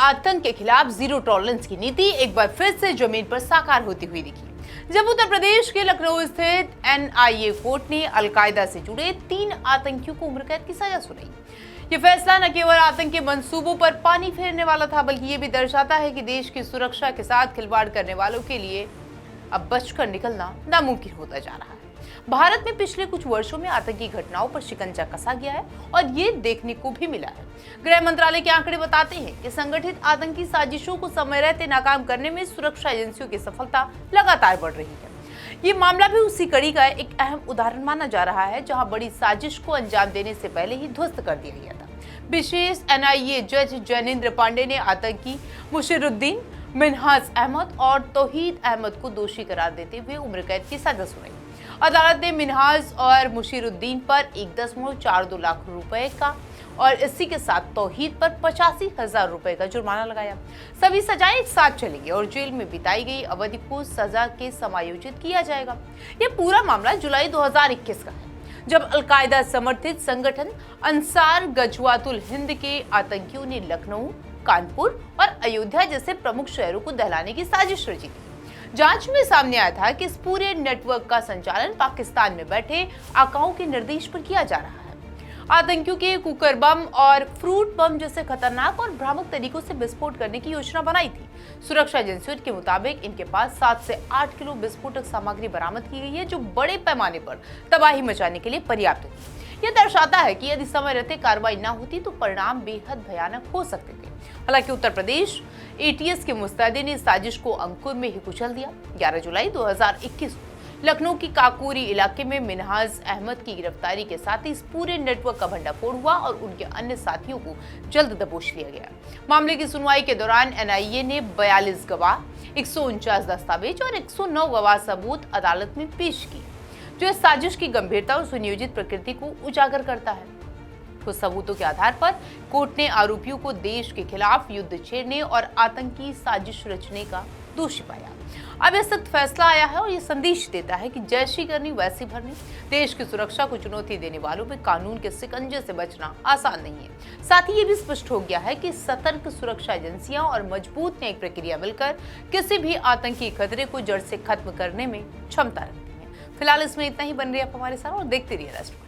आतंक के खिलाफ जीरो टॉलरेंस की नीति एक बार फिर से जमीन पर साकार होती हुई दिखी, जब उत्तर प्रदेश के लखनऊ स्थित एनआईए कोर्ट ने अलकायदा से जुड़े 3 आतंकियों को उम्र कैद की सजा सुनाई। ये फैसला न केवल आतंक के मंसूबों पर पानी फेरने वाला था, बल्कि ये भी दर्शाता है कि देश की सुरक्षा के साथ खिलवाड़ करने वालों के लिए अब बचकर निकलना नामुमकिन होता जा रहा है। भारत में पिछले कुछ वर्षों में आतंकी घटनाओं पर शिकंजा कसा गया है और ये देखने को भी मिला है। गृह मंत्रालय के आंकड़े बताते हैं कि संगठित आतंकी साजिशों को समय रहते नाकाम करने में सुरक्षा एजेंसियों की सफलता लगातार बढ़ रही है। ये मामला भी उसी कड़ी का एक अहम उदाहरण माना जा रहा है, जहां बड़ी साजिश को अंजाम देने से पहले ही ध्वस्त कर दिया गया था। विशेष एनआईए जज जैनेंद्र पांडे ने आतंकी मुशीरुद्दीन, मिन्हाज अहमद और तौहीद अहमद को दोषी करार देते हुए उम्र कैद की सजा सुनाई। अदालत ने मिन्हाज और मुशीरुद्दीन पर 1.42 लाख रुपए का और इसी के साथ तौहीद पर 85,000 रुपए का जुर्माना लगाया। सभी सजाएं एक साथ चलेंगी और जेल में बिताई गई अवधि को सजा के समायोजित किया जाएगा। यह पूरा मामला जुलाई 2021 का है, जब अलकायदा समर्थित संगठन अंसार गजवातुल हिंद के आतंकियों ने लखनऊ, कानपुर और अयोध्या जैसे प्रमुख शहरों को दहलाने की साजिश रची थी। जांच में सामने आया था कि इस पूरे नेटवर्क का संचालन पाकिस्तान में बैठे आकाओं के निर्देश पर किया जा रहा है। आतंकियों के कुकर बम और फ्रूट बम जैसे खतरनाक और भ्रामक तरीकों से विस्फोट करने की योजना बनाई थी। सुरक्षा एजेंसियों के मुताबिक इनके पास 7 से 8 किलो विस्फोटक सामग्री बरामद की गई है, जो बड़े पैमाने पर तबाही मचाने के लिए पर्याप्त थी। यह दर्शाता है कि यदि समय रहते कार्रवाई न होती तो परिणाम बेहद भयानक हो सकते थे। हालांकि उत्तर प्रदेश एटीएस के मुस्तैदी ने साजिश को अंकुर में ही कुचल दिया। 11 जुलाई 2021 को लखनऊ की काकोरी इलाके में मिन्हाज अहमद की गिरफ्तारी के साथ ही इस पूरे नेटवर्क का भंडाफोड़ हुआ और उनके अन्य साथियों को जल्द दबोच लिया गया। मामले की सुनवाई के दौरान एनआईए ने 42 गवाह, 149 दस्तावेज और 109 गवाह सबूत अदालत में पेश किए, जो इस साजिश की गंभीरता और सुनियोजित प्रकृति को उजागर करता है। कुछ सबूतों के आधार पर कोर्ट ने आरोपियों को देश के खिलाफ युद्ध छेड़ने और आतंकी साजिश रचने का दोषी पाया। अब यह सख्त फैसला आया है और यह संदेश देता है कि जैसी करनी वैसी भरनी। देश की सुरक्षा को चुनौती देने वालों पे कानून के शिकंजे से बचना आसान नहीं है। साथ ही ये भी स्पष्ट हो गया है कि सतर्क सुरक्षा एजेंसियां और मजबूत न्यायिक प्रक्रिया मिलकर किसी भी आतंकी खतरे को जड़ से खत्म करने में क्षमता रखती है। फिलहाल इसमें इतना ही। बन रही आप हमारे साथ और देखते रहिए राष्ट्र।